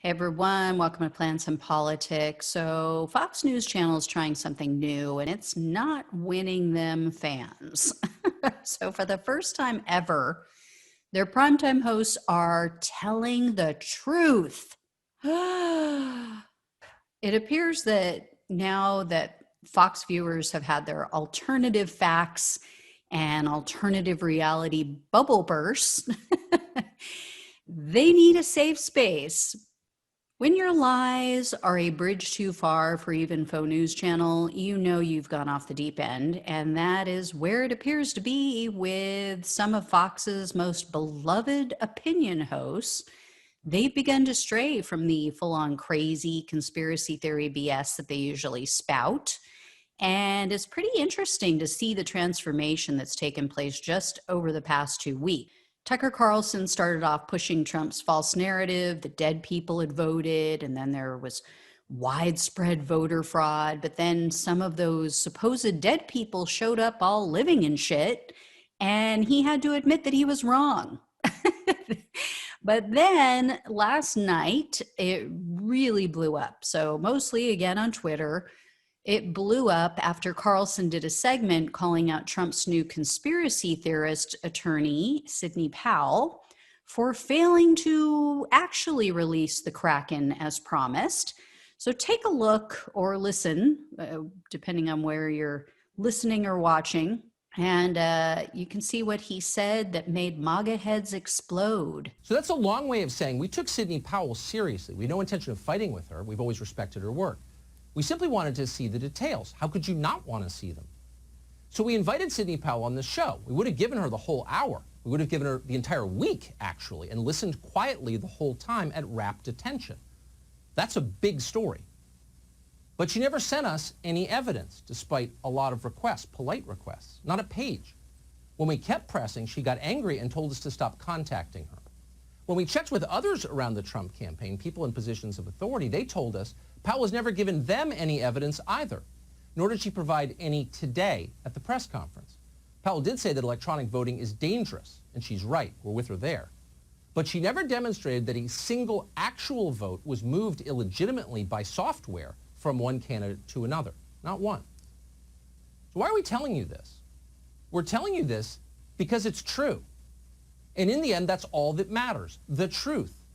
Hey everyone, welcome to Plants and Politics. So, Fox News Channel is trying something new and it's not winning them fans. So, for the first time ever, their primetime hosts are telling the truth. It appears that now that Fox viewers have had their alternative facts and alternative reality bubble bursts, they need a safe space. When your lies are a bridge too far for even Faux News Channel, you know you've gone off the deep end, and that is where it appears to be with some of Fox's most beloved opinion hosts. They've begun to stray from the full-on crazy conspiracy theory BS that they usually spout, and it's pretty interesting to see the transformation that's taken place just over the past 2 weeks. Tucker Carlson started off pushing Trump's false narrative that dead people had voted, and then there was widespread voter fraud. But then some of those supposed dead people showed up all living in shit, and he had to admit that he was wrong. But then last night, it really blew up. So mostly, again, on Twitter. It blew up after Carlson did a segment calling out Trump's new conspiracy theorist attorney, Sidney Powell, for failing to actually release the Kraken as promised. So take a look or listen, depending on where you're listening or watching, and you can see what he said that made MAGA heads explode. So that's a long way of saying we took Sidney Powell seriously. We had no intention of fighting with her. We've always respected her work. We simply wanted to see the details. How could you not want to see them? So we invited Sidney Powell on the show. We would have given her the whole hour. We would have given her the entire week, actually, and listened quietly the whole time at rapt attention. That's a big story. But she never sent us any evidence, despite a lot of requests, polite requests, not a page. When we kept pressing, she got angry and told us to stop contacting her. When we checked with others around the Trump campaign, people in positions of authority, they told us Powell has never given them any evidence either, nor did she provide any today at the press conference. Powell did say that electronic voting is dangerous, and she's right. We're with her there. But she never demonstrated that a single actual vote was moved illegitimately by software from one candidate to another. Not one. So why are we telling you this? We're telling you this because it's true. And in the end, that's all that matters, the truth.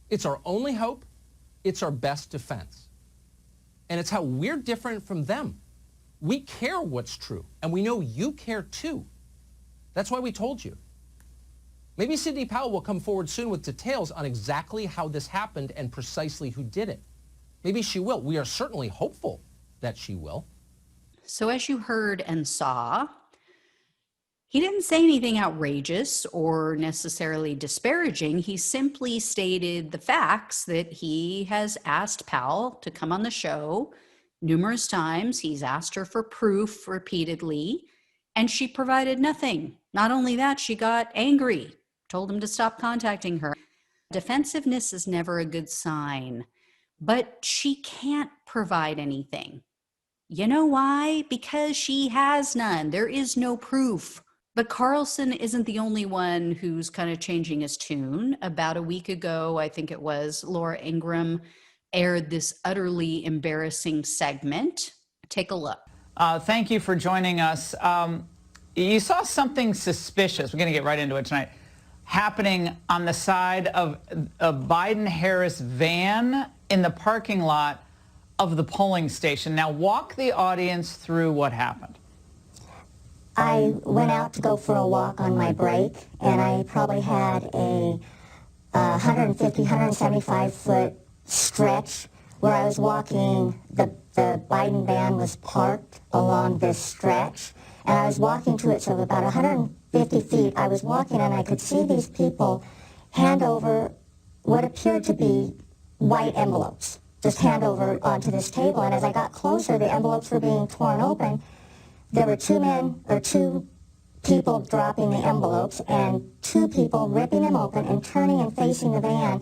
It's our only hope. It's our best defense. And it's how we're different from them. We care what's true, and we know you care too. That's why we told you. Maybe Sidney Powell will come forward soon with details on exactly how this happened and precisely who did it. Maybe she will. We are certainly hopeful that she will. So as you heard and saw, he didn't say anything outrageous or necessarily disparaging. He simply stated the facts that he has asked Powell to come on the show numerous times. He's asked her for proof repeatedly, and she provided nothing. Not only that, she got angry, told him to stop contacting her. Defensiveness is never a good sign, but she can't provide anything. You know why? Because she has none. There is no proof. But Carlson isn't the only one who's kind of changing his tune. About a week ago, I think it was, Laura Ingraham aired this utterly embarrassing segment. Take a look. Thank you for joining us. You saw something suspicious, we're going to get right into it tonight, happening on the side of a Biden-Harris van in the parking lot of the polling station. Now walk the audience through what happened. I went out to go for a walk on my break, and I probably had a 150, 175-foot stretch where I was walking. The Biden van was parked along this stretch, and I was walking to it, so about 150 feet. I was walking, and I could see these people hand over what appeared to be white envelopes, just hand over onto this table. And as I got closer, the envelopes were being torn open. There were two people dropping the envelopes and two people ripping them open and turning and facing the van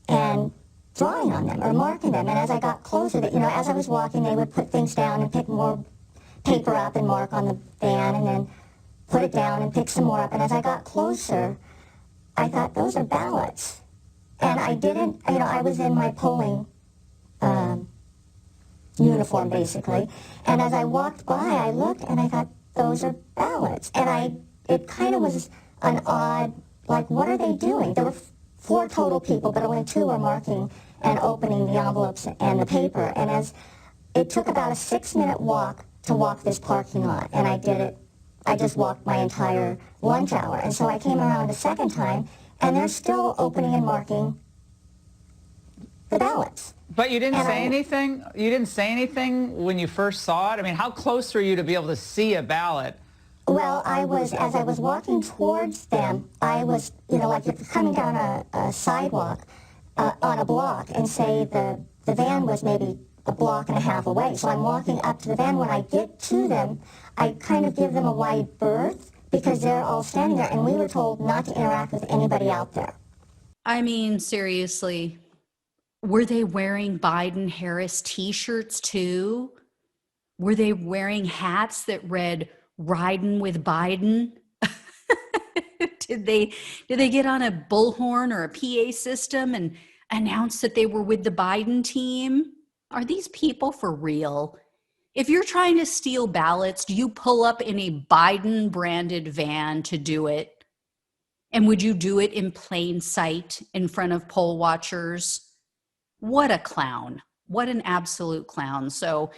and drawing on them or marking them. And as I got closer, as I was walking, they would put things down and pick more paper up and mark on the van and then put it down and pick some more up. And as I got closer, I thought, those are ballots. And I didn't, I was in my polling uniform, basically. And as I walked by, I looked and I thought, those are ballots. And it kind of was an odd, like, what are they doing? There were 4 total people, but only 2 were marking and opening the envelopes and the paper. And it took about a 6-minute walk to walk this parking lot, and I did it. I just walked my entire lunch hour. And so I came around a second time, and they're still opening and marking the ballots. But you didn't And say anything? You didn't say anything when you first saw it? I mean, how close were you to be able to see a ballot? Well, as I was walking towards them, I was, like if you're coming down a sidewalk on a block, and say the van was maybe a block and a half away. So I'm walking up to the van. When I get to them, I kind of give them a wide berth because they're all standing there, and we were told not to interact with anybody out there. I mean, seriously, were they wearing Biden-Harris t-shirts too? Were they wearing hats that read "Riding with Biden"? Did they get on a bullhorn or a PA system and announce that they were with the Biden team? Are these people for real? If you're trying to steal ballots, do you pull up in a Biden branded van to do it? And would you do it in plain sight in front of poll watchers? What a clown. What an absolute clown. So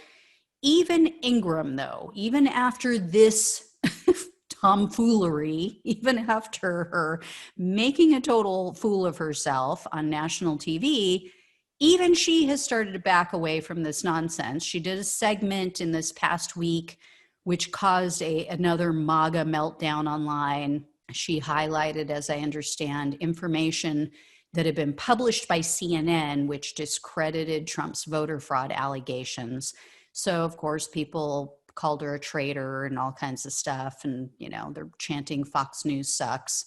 even Ingram, though, even after this tomfoolery, even after her making a total fool of herself on national TV, even she has started to back away from this nonsense. She did a segment in this past week which caused another MAGA meltdown online. She highlighted, as I understand, information that had been published by CNN, which discredited Trump's voter fraud allegations. So, of course, people called her a traitor and all kinds of stuff. And, they're chanting Fox News sucks.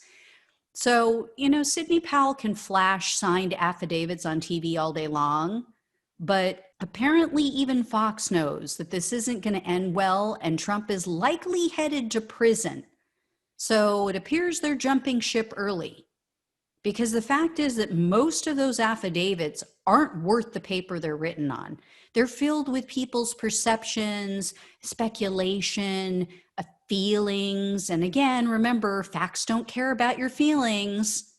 So, Sidney Powell can flash signed affidavits on TV all day long, but apparently even Fox knows that this isn't going to end well, and Trump is likely headed to prison. So it appears they're jumping ship early, because the fact is that most of those affidavits aren't worth the paper they're written on. They're filled with people's perceptions, speculation, feelings. And again, remember, facts don't care about your feelings.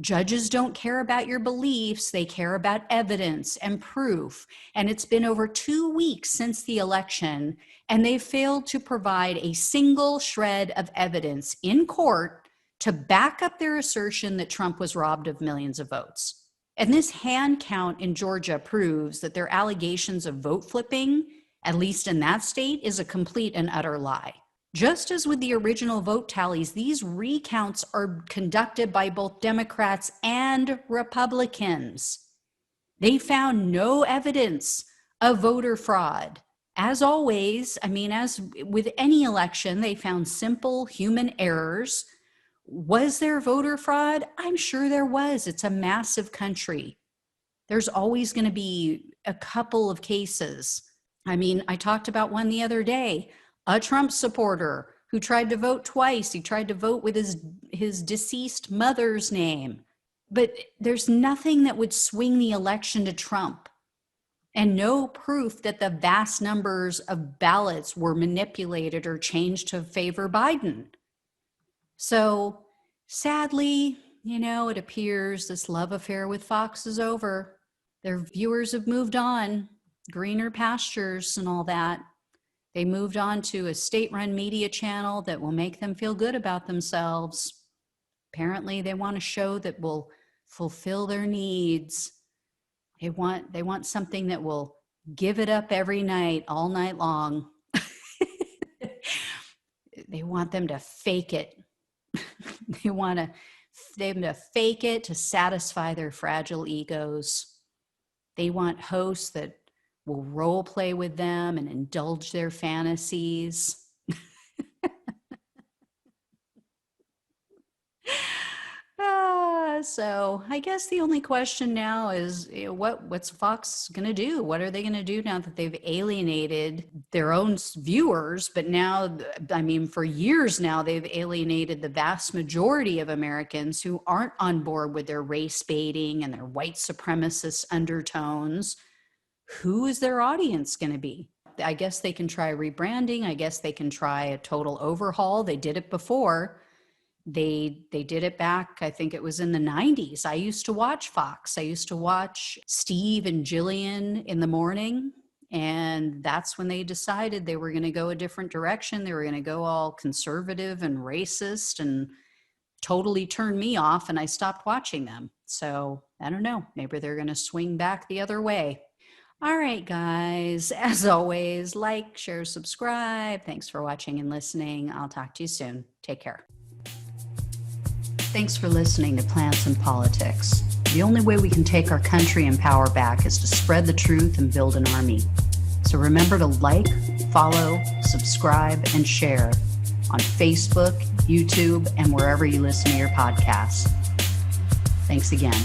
Judges don't care about your beliefs. They care about evidence and proof. And it's been over 2 weeks since the election, and they failed to provide a single shred of evidence in court to back up their assertion that Trump was robbed of millions of votes. And this hand count in Georgia proves that their allegations of vote flipping, at least in that state, is a complete and utter lie. Just as with the original vote tallies, these recounts are conducted by both Democrats and Republicans. They found no evidence of voter fraud. As always, as with any election, they found simple human errors. Was there voter fraud? I'm sure there was. It's a massive country. There's always going to be a couple of cases. I talked about one the other day, a Trump supporter who tried to vote twice. He tried to vote with his deceased mother's name. But there's nothing that would swing the election to Trump, and no proof that the vast numbers of ballots were manipulated or changed to favor Biden. So sadly, it appears this love affair with Fox is over. Their viewers have moved on, greener pastures and all that. They moved on to a state-run media channel that will make them feel good about themselves. Apparently, they want a show that will fulfill their needs. They want something that will give it up every night, all night long. They want them to fake it. They want them to fake it to satisfy their fragile egos. They want hosts that will role play with them and indulge their fantasies. So I guess the only question now is, what's Fox going to do? What are they going to do now that they've alienated their own viewers? But now, I mean, for years now, they've alienated the vast majority of Americans who aren't on board with their race baiting and their white supremacist undertones. Who is their audience going to be? I guess they can try rebranding. I guess they can try a total overhaul. They did it before. They did it back, I think it was in the 90s. I used to watch Fox. I used to watch Steve and Jillian in the morning. And that's when they decided they were going to go a different direction. They were going to go all conservative and racist and totally turn me off. And I stopped watching them. So I don't know. Maybe they're going to swing back the other way. All right, guys. As always, like, share, subscribe. Thanks for watching and listening. I'll talk to you soon. Take care. Thanks for listening to Plants and Politics. The only way we can take our country and power back is to spread the truth and build an army. So remember to like, follow, subscribe, and share on Facebook, YouTube, and wherever you listen to your podcasts. Thanks again.